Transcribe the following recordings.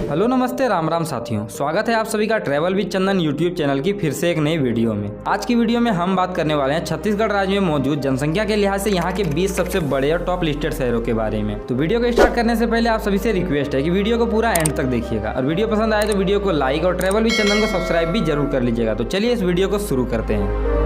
Hello नमस्ते राम राम साथियों, स्वागत है आप सभी का travel with Chandan YouTube channel की फिर से एक नई वीडियो में। आज की वीडियो में हम बात करने वाले हैं छत्तीसगढ़ राज्य में मौजूद जनसंख्या के लिहाज से यहाँ के 20 सबसे बड़े और टॉप लिस्टेड शहरों के बारे में। तो वीडियो को स्टार्ट करने से पहले आप सभी से रिक्वेस्ट है कि वीडियो को पूरा एंड तक देखिएगा और वीडियो पसंद आए तो वीडियो को लाइक और ट्रैवल विद चंदन को सब्सक्राइब भी जरूर कर लीजिएगा। तो चलिए इस वीडियो को शुरू करते हैं।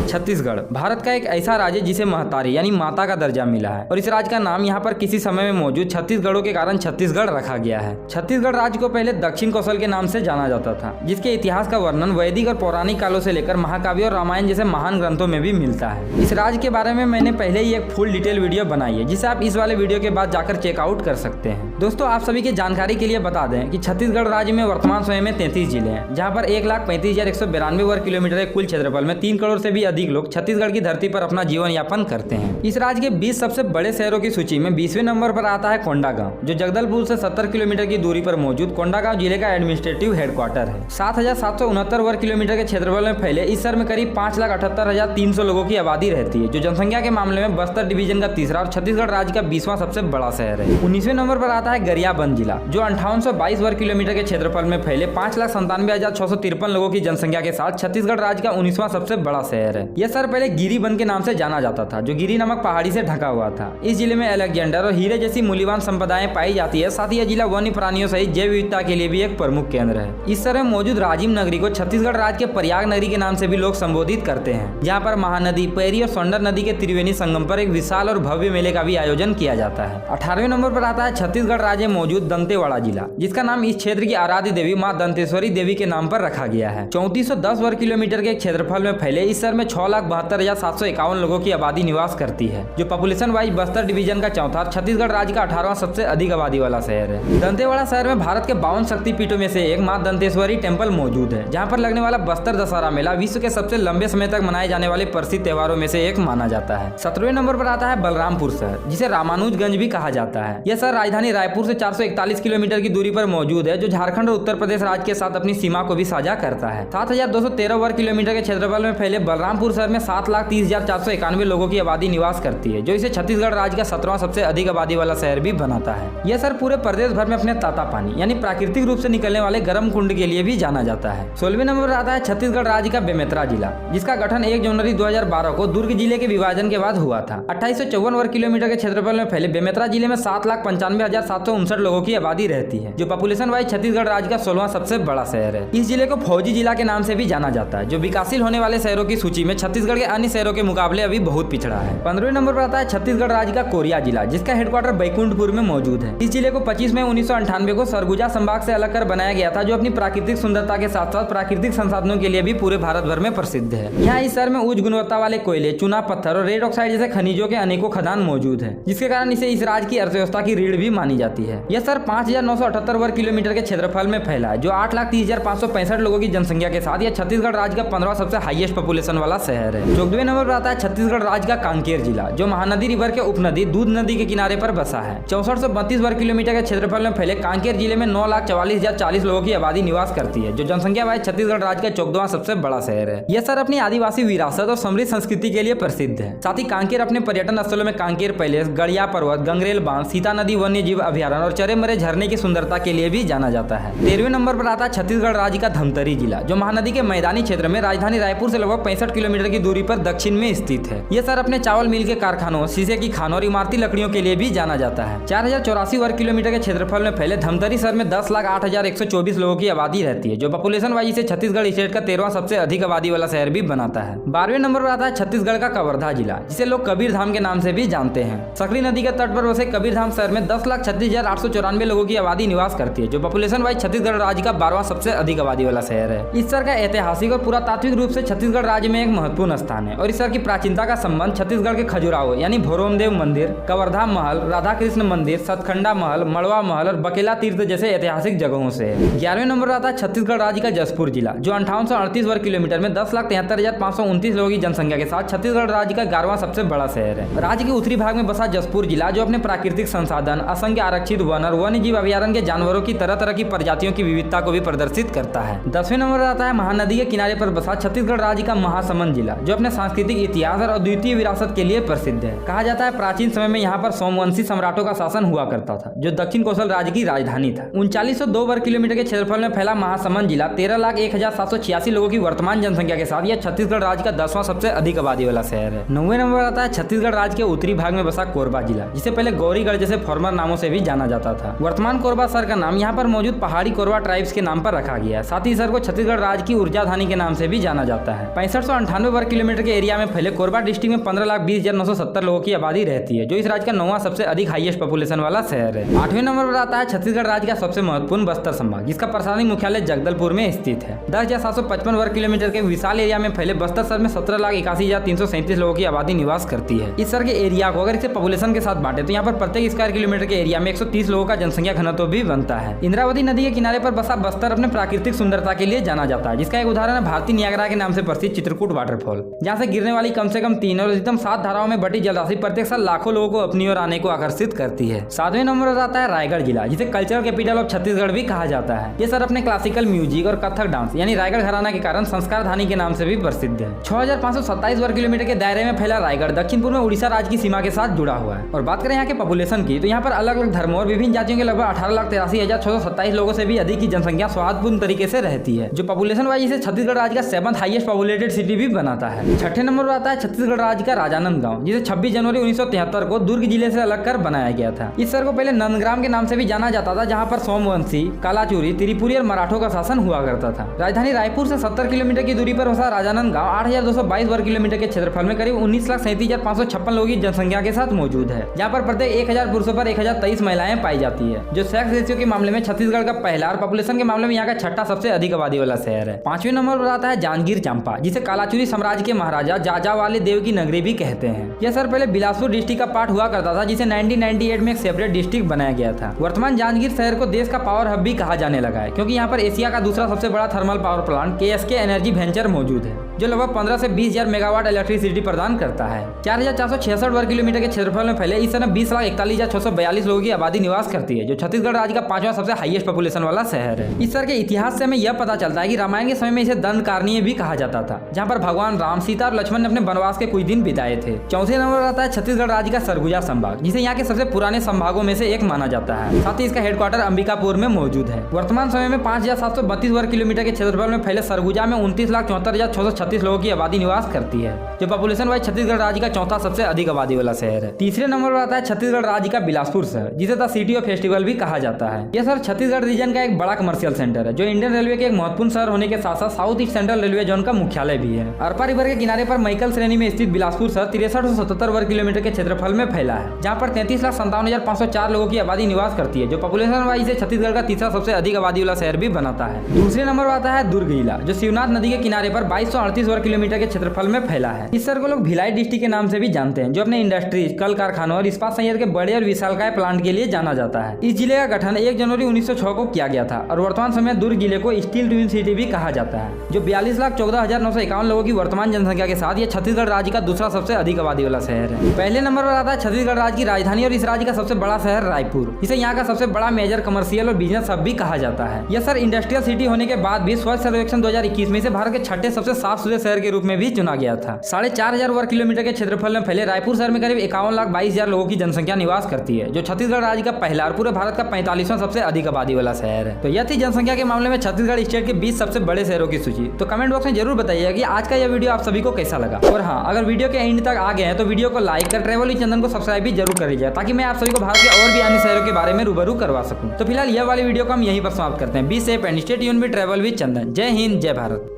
छत्तीसगढ़ भारत का एक ऐसा राज्य जिसे महतारी यानी माता का दर्जा मिला है और इस राज्य का नाम यहाँ पर किसी समय में मौजूद छत्तीसगढ़ों के कारण छत्तीसगढ़ रखा गया है। छत्तीसगढ़ राज्य को पहले दक्षिण कौशल के नाम से जाना जाता था, जिसके इतिहास का वर्णन वैदिक और पौराणिक कालों से लेकर महाकाव्य और रामायण जैसे महान ग्रंथों में भी मिलता है। इस राज्य के बारे में मैंने पहले ही एक फुल डिटेल वीडियो बनाई है, जिसे आप इस वाले वीडियो के बाद जाकर चेकआउट कर सकते हैं। दोस्तों, आप सभी की जानकारी के लिए बता दें कि छत्तीसगढ़ राज्य में वर्तमान समय में 33 जिले हैं, जहाँ पर 1,35,192 वर्ग किलोमीटर के कुल क्षेत्रफल में 3 करोड़ से भी अधिक लोग छत्तीसगढ़ की धरती पर अपना जीवन यापन करते हैं। इस राज्य के 20 सबसे बड़े शहरों की सूची में 20वें नंबर पर आता है कोंडागांव, जो जगदलपुर से 70 किलोमीटर की दूरी पर मौजूद कोंडागांव जिले का एडमिनिस्ट्रेटिव हेडक्वार्टर है। 7,769 वर्ग किलोमीटर के क्षेत्रफल में फैले इस शहर में करीब 5,78,300 लोगों की आबादी रहती है, जो जनसंख्या के मामले में बस्तर डिवीजन का तीसरा और छत्तीसगढ़ राज्य का 20वां सबसे बड़ा शहर है। 19वें नंबर पर आता है गरियाबंद जिला, जो 5822 वर्ग किलोमीटर के क्षेत्रफल में फैले 5,97,653 लोगों की जनसंख्या के साथ छत्तीसगढ़ राज्य का 19वां सबसे बड़ा शहर है। यह शहर पहले गिरिबंद के नाम से जाना जाता था, जो गिरी नामक पहाड़ी से ढका हुआ था। इस जिले में अलेक्जेंडर और हीरे जैसी मूल्यवान संपदाएं पाई जाती है। साथ ही यह जिला वन्य प्राणियों सहित जैव विविधता के लिए भी एक प्रमुख केंद्र है। इस शहर में मौजूद राजिम नगरी को छत्तीसगढ़ राज्य के प्रयाग नगरी के नाम से भी लोग संबोधित करते हैं, जहाँ पर महानदी, पैरी और सोंडर नदी के त्रिवेणी संगम पर एक विशाल और भव्य मेले का भी आयोजन किया जाता है। 18वें नंबर पर आता है छत्तीसगढ़ राज्य में मौजूद दंतेवाड़ा जिला, जिसका नाम इस क्षेत्र की आराध्य देवी माँ दंतेश्वरी देवी के नाम पर रखा गया है। 3410 वर्ग किलोमीटर के क्षेत्रफल में फैले इस शहर में 6,72,751 लोगों की आबादी निवास करती है, जो पॉपुलेशन वाइज बस्तर डिवीजन का चौथा और छत्तीसगढ़ राज्य का 18वां सबसे अधिक आबादी वाला शहर है। दंतेवाड़ा शहर में भारत के 52 शक्तिपीठों में से एक मां दंतेश्वरी टेम्पल मौजूद है, जहां पर लगने वाला बस्तर दशहरा मेला विश्व के सबसे लंबे समय तक मनाए जाने वाले प्रसिद्ध त्योहारों में से एक माना जाता है। 17वें नंबर पर आता है बलरामपुर शहर, जिसे रामानुजगंज भी कहा जाता है। यह शहर राजधानी रायपुर से 441 किलोमीटर की दूरी पर मौजूद है, जो झारखंड और उत्तर प्रदेश राज्य के साथ अपनी सीमा को भी साझा करता है। 7,213 वर्ग किलोमीटर के क्षेत्रफल में फैले बलरामपुर शहर में 7,30,491 लोगों की आबादी निवास करती है, जो इसे छत्तीसगढ़ राज्य का 17वां सबसे अधिक आबादी वाला शहर भी बनाता है। यह शहर पूरे प्रदेश भर में अपने ताता पानी यानी प्राकृतिक रूप से निकलने वाले गर्म कुंड के लिए भी जाना जाता है। 16वें नंबर पर आता है छत्तीसगढ़ राज्य का बेमेतरा जिला, जिसका गठन 1 जनवरी 2012 को दुर्ग जिले के विभाजन के बाद हुआ था। 2854 वर्ग किलोमीटर के क्षेत्रफल में फैले बेमेतरा जिले में 7,95,759 लोगों की आबादी रहती है, जो पॉपुलेशन वाइज छत्तीसगढ़ राज्य का 16वां सबसे बड़ा शहर है। इस जिले को फौजी जिला के नाम से भी जाना जाता है, जो विकासशील होने वाले शहरों की सूची में छत्तीसगढ़ के अन्य शहरों के मुकाबले अभी बहुत पिछड़ा है। 15वें नंबर पर आता है छत्तीसगढ़ राज्य का कोरिया जिला, जिसका हेडक्वार्टर बैकुंठपुर में मौजूद है। इस जिले को 25 मई 1998 को सरगुजा संभाग से अलग कर बनाया गया था, जो अपनी प्राकृतिक सुंदरता के साथ साथ प्राकृतिक संसाधनों के लिए भी पूरे भारत भर में प्रसिद्ध है। यहाँ इस शहर में उच्च गुणवत्ता वाले कोयले, चूना पत्थर और रेड ऑक्साइड जैसे खनिजों के अनेकों खदान मौजूद है, जिसके कारण इसे इस राज्य की अर्थव्यवस्था की रीढ़ भी मानी जाती है। यह शहर 5,978 वर्ग किलोमीटर के क्षेत्रफल में फैला है, जो 8,30,565 लोगों की जनसंख्या के साथ यह छत्तीसगढ़ राज्य का 15वां सबसे हाईएस्ट पॉपुलेशन वाला शहर है। 14वें नंबर पर आता है छत्तीसगढ़ राज्य का कांकेर जिला, जो महानदी रिवर के उपनदी दूध नदी के किनारे पर बसा है। 6432 वर्ग किलोमीटर के क्षेत्रफल में फैले कांकेर जिले में 9,44,040 लोगों की आबादी निवास करती है, जो जनसंख्या वाइज छत्तीसगढ़ राज्य का 14वां सबसे बड़ा शहर है। यह शहर अपनी आदिवासी विरासत और समृद्ध संस्कृति के लिए प्रसिद्ध है। साथ ही कांकेर अपने पर्यटन स्थलों में कांकेर पैलेस, गड़िया पर्वत, गंगरेल बांध, सीता नदी वन्य जीव अभ्यारण्य और चरे मरे झरने की सुंदरता के लिए भी जाना जाता है। 13वें नंबर पर आता है छत्तीसगढ़ राज्य का धमतरी जिला, जो महानदी के मैदानी क्षेत्र में राजधानी रायपुर से लगभग 65 किलोमीटर की दूरी पर दक्षिण में स्थित है। यह शहर अपने चावल मिल के कारखानों, शीशे की खानों और इमारती लकड़ियों के लिए भी जाना जाता है। 4,084 वर्ग किलोमीटर के क्षेत्रफल में फैले धमतरी शहर में 10,08,124 लोगों की आबादी रहती है, जो पॉपुलेशन वाइज इसे छत्तीसगढ़ स्टेट का 13वां सबसे अधिक आबादी वाला शहर भी बनाता है। 12वें नंबर पर आता है छत्तीसगढ़ का कवर्धा जिला, जिसे लोग कबीरधाम के नाम से भी जानते हैं। सकरी नदी के तट पर बसे कबीरधाम शहर में 10,36,894 लोगों की आबादी निवास करती है, जो पॉपुलेशन वाइज छत्तीसगढ़ राज्य का 12वां सबसे अधिक आबादी वाला शहर है। इस शहर का ऐतिहासिक और पुरातात्विक रूप से छत्तीसगढ़ राज्य में एक महत्वपूर्ण स्थान है और इस शहर की प्राचीनता का संबंध छत्तीसगढ़ के खजुराहो यानी भोरोमदेव मंदिर, कवर्धा महल, राधा कृष्ण मंदिर, सतखंडा महल, मड़वा महल और बकेला तीर्थ जैसे ऐतिहासिक जगहों से है। 11वें नंबर पर आता है छत्तीसगढ़ राज्य का जसपुर जिला, जो 5838 वर्ग किलोमीटर में 10,73,529 लोगों की जनसंख्या के साथ छत्तीसगढ़ राज्य का 11वां सबसे बड़ा शहर है। राज्य के उत्तरी भाग में बसा जसपुर जिला, जो अपने प्राकृतिक संसाधन, असंख्य आरक्षित वन और वन्य जीव अभ्यारण्य के जानवरों की तरह तरह की प्रजातियों की विविधता को भी प्रदर्शित करता है। 10वें नंबर पर आता है महानदी के किनारे पर बसा छत्तीसगढ़ राज्य का महासमुंद समन जिला, जो अपने सांस्कृतिक इतिहास और अद्वितीय विरासत के लिए प्रसिद्ध है। कहा जाता है प्राचीन समय में यहाँ पर सोमवंशी सम्राटों का शासन हुआ करता था, जो दक्षिण कौशल राज्य की राजधानी था। 3902 वर्ग किलोमीटर के क्षेत्रफल में फैला महासमुंद जिला 13,01,786 लोगों की वर्तमान जनसंख्या के साथ यह छत्तीसगढ़ राज्य का 10वां सबसे अधिक आबादी वाला शहर है। 9वें नंबर आता है छत्तीसगढ़ राज्य के उत्तरी भाग में बसा कोरबा जिला, जिसे पहले गौरीगढ़ जैसे फॉर्मर नामों से भी जाना जाता था। वर्तमान कोरबा शहर का नाम यहाँ पर मौजूद पहाड़ी कोरबा ट्राइब्स के नाम पर रखा गया है। साथ ही शहर को छत्तीसगढ़ राज्य की ऊर्जाधानी के नाम से भी जाना जाता है। 6598 वर्ग किलोमीटर के एरिया में फैले कोरबा डिस्ट्रिक्ट में 15,20,970 लोगों की आबादी रहती है, जो इस राज्य का 9वां सबसे अधिक हाईएस्ट पॉपुलेशन वाला शहर है। 8वें नंबर पर आता है छत्तीसगढ़ राज्य का सबसे महत्वपूर्ण बस्तर संभाग, जिसका प्रशासनिक मुख्यालय जगदलपुर में स्थित है। 10,755 वर्ग किलोमीटर के विशाल एरिया में फैले बस्तर शहर में 17,81,337 लोगों की आबादी निवास करती है। इस शहर के एरिया को अगर इसे पॉपुलेशन के साथ बांटे तो यहाँ पर प्रत्येक स्क्वायर किलोमीटर के एरिया में 130 लोगों का जनसंख्या घनत्व भी बनता है। इंद्रावती नदी के किनारे पर बसा बस्तर अपने प्राकृतिक सुंदरता के लिए जाना जाता है, जिसका एक उदाहरण है भारतीय नियाग्रा के नाम से प्रसिद्ध चित्रकूट वाटरफॉल, जहाँ से गिरने वाली कम से कम 3 और अधिकतम 7 धाराओं में बटी जलराशि प्रत्येक साल लाखों लोगों को अपनी ओर आने को आकर्षित करती है। 7वें नंबर पर आता है रायगढ़ जिला, जिसे कल्चरल कैपिटल ऑफ छत्तीसगढ़ भी कहा जाता है। ये सर अपने क्लासिकल म्यूजिक और कथक डांस यानी रायगढ़ घराना के कारण संस्कार धानी के नाम से भी प्रसिद्ध है। 6,527 वर्ग किलोमीटर के दायरे में फैला रायगढ़ दक्षिण पूर्व में उड़ीसा राज्य की सीमा के साथ जुड़ा हुआ है। और बात करें यहाँ के पॉपुलेशन की, तो यहाँ पर अलग अलग धर्मों और विभिन्न जातियों के लगभग 18,83,627 लोगों से भी अधिक की जनसंख्या स्वादपूर्ण तरीके से रहती है, जो पॉपुलेशन वाइज इसे छत्तीसगढ़ राज्य का 7th हाईएस्ट पॉपुलेटेड सिटी भी बनाता है। 6ठे नंबर पर आता है छत्तीसगढ़ राज्य का राजानंद गांव, जिसे 26 जनवरी 1973 को दुर्ग जिले से अलग कर बनाया गया था। इस शहर को पहले नंदग्राम के नाम से भी जाना जाता था, जहाँ पर सोमवंशी, कालाचूरी, त्रिपुरी और मराठों का शासन हुआ करता था। राजधानी रायपुर से 70 किलोमीटर की दूरी पर बसा राजानंद गांव 8,222 वर्ग किलोमीटर के क्षेत्रफल में करीब 19,37,556 लोगों की जनसंख्या के साथ मौजूद है, जहाँ पर प्रत्येक 1,000 पुरुषों पर 1,023 महिलाएं पाई जाती है, जो सेक्स रेशियो के मामले में छत्तीसगढ़ का पहला और पॉपुलेशन के मामले में यहाँ का 6ठा सबसे अधिक आबादी वाला शहर है। 5वें नंबर पर आता है जांजगीर चांपा, जिसे कालाचूरी साम्राज्य के महाराजा जाजावाले देव की नगरी भी कहते हैं। यह शहर पहले बिलासपुर डिस्ट्रिक्ट का पार्ट हुआ करता था, जिसे 1998 में एक सेपरेट डिस्ट्रिक्ट बनाया गया था। वर्तमान जांजगीर शहर को देश का पावर हब भी कहा जाने लगा है, क्योंकि यहाँ पर एशिया का दूसरा सबसे बड़ा thermal power plant KSK energy venture मौजूद है, जो लगभग 15 से 20,000 मेगावाट इलेक्ट्रिसिटी प्रदान करता है। 4,466 वर्ग किलोमीटर के क्षेत्रफल में फैले इस समय 20,41,642 लोगों की आबादी निवास करती है, जो छत्तीसगढ़ राज्य का 5वां सबसे हाईएस्ट पॉपुलेशन वाला शहर है। इस शहर के इतिहास से हमें यह पता चलता है कि रामायण के समय में इसे दंडकारण्य भी कहा जाता था, जहाँ पर भगवान राम, सीता और लक्ष्मण ने अपने वनवास के कुछ दिन बिताए थे। 4थे नंबर पर आता है छत्तीसगढ़ राज्य का सरगुजा संभाग, जिसे यहाँ के सबसे पुराने संभागों में से एक माना जाता है। साथ ही इसका हेडक्वार्टर अंबिकापुर में मौजूद है। वर्तमान समय में 5,732 वर्ग किलोमीटर के क्षेत्रफल में फैले सरगुजा में 29,74,636 लोगों की आबादी निवास करती है, जो पॉपुलेशन वाइज छत्तीसगढ़ राज्य का 4था सबसे अधिक आबादी वाला शहर है। तीसरे नंबर पर आता है छत्तीसगढ़ राज्य का बिलासपुर शहर, जिसे द सिटी ऑफ फेस्टिवल भी कहा जाता है। यह शहर छत्तीसगढ़ रीजन का एक बड़ा कमर्शियल सेंटर है, जो इंडियन रेलवे के एक महत्वपूर्ण शहर होने के साथ साथ south east central railway zone का मुख्यालय भी है। अरपा रिवर के किनारे पर मैकल श्रेणी में स्थित बिलासपुर शहर 6377 वर्ग किलोमीटर के क्षेत्रफल में फैला है, जहाँ पर 33,57,504 लोगों की आबादी निवास करती है, जो पॉपुलेशन वाइज से छत्तीसगढ़ का तीसरा सबसे अधिक आबादी वाला शहर भी बनाता है। दूसरे नंबर पर आता है दुर्ग जिला, जो शिवनाथ नदी के किनारे पर 2238 वर्ग किलोमीटर के क्षेत्रफल में फैला है। इस शहर को लोग भिलाई डिस्ट्रिक्ट के नाम से भी जानते हैं, जो अपने इंडस्ट्रीज, कल कारखानों और इस्पात संयंत्र के बड़े और विशालकाय प्लांट के लिए जाना जाता है। इस जिले का गठन 1 जनवरी 1906 को किया गया था और वर्तमान समय दुर्ग जिले को स्टील ट्विन सिटी भी कहा जाता है, जो 42,14,951 लोगों की वर्तमान जनसंख्या के साथ ये छत्तीसगढ़ राज्य का दूसरा सबसे अधिक आबादी वाला शहर है। पहले नंबर पर आता है छत्तीसगढ़ राज्य की राजधानी और इस राज्य का सबसे बड़ा शहर रायपुर, जिसे यहाँ का सबसे बड़ा मेजर कमर्शियल और बिजनेस हब भी कहा जाता है। यह शहर इंडस्ट्रियल सिटी होने के बाद भी स्वच्छ सर्वेक्षण 2021 में से भारत के 6ठे सबसे साफ सुथरे शहर के रूप में भी चुना गया था। 4,500 वर्ग किलोमीटर के क्षेत्रफल में फैले रायपुर शहर में करीब 51,22,000 लोगों की जनसंख्या निवास करती है, जो छत्तीसगढ़ राज्य का पहला और पूरे भारत का 45वां सबसे अधिक आबादी वाला शहर है। तो यह थी जनसंख्या के मामले में छत्तीसगढ़ स्टेट के 20 सबसे बड़े शहरों की सूची। तो कमेंट बॉक्स में जरूर बताइए कि आज का यह वीडियो आप सभी को कैसा लगा। और हाँ, अगर वीडियो के एंड तक आ गए हैं तो वीडियो को लाइक कर ट्रैवल विद चंदन को सब्सक्राइब भी जरूर कर लीजिए, ताकि मैं आप सभी को भारत के और भी अन्य शहरों के बारे में रूबरू करवा सकूं। तो फिलहाल यह वाली वीडियो को हम यहीं पर समाप्त करते हैं। Be safe and stay tuned with travel with Chandan. जय हिंद, जय भारत।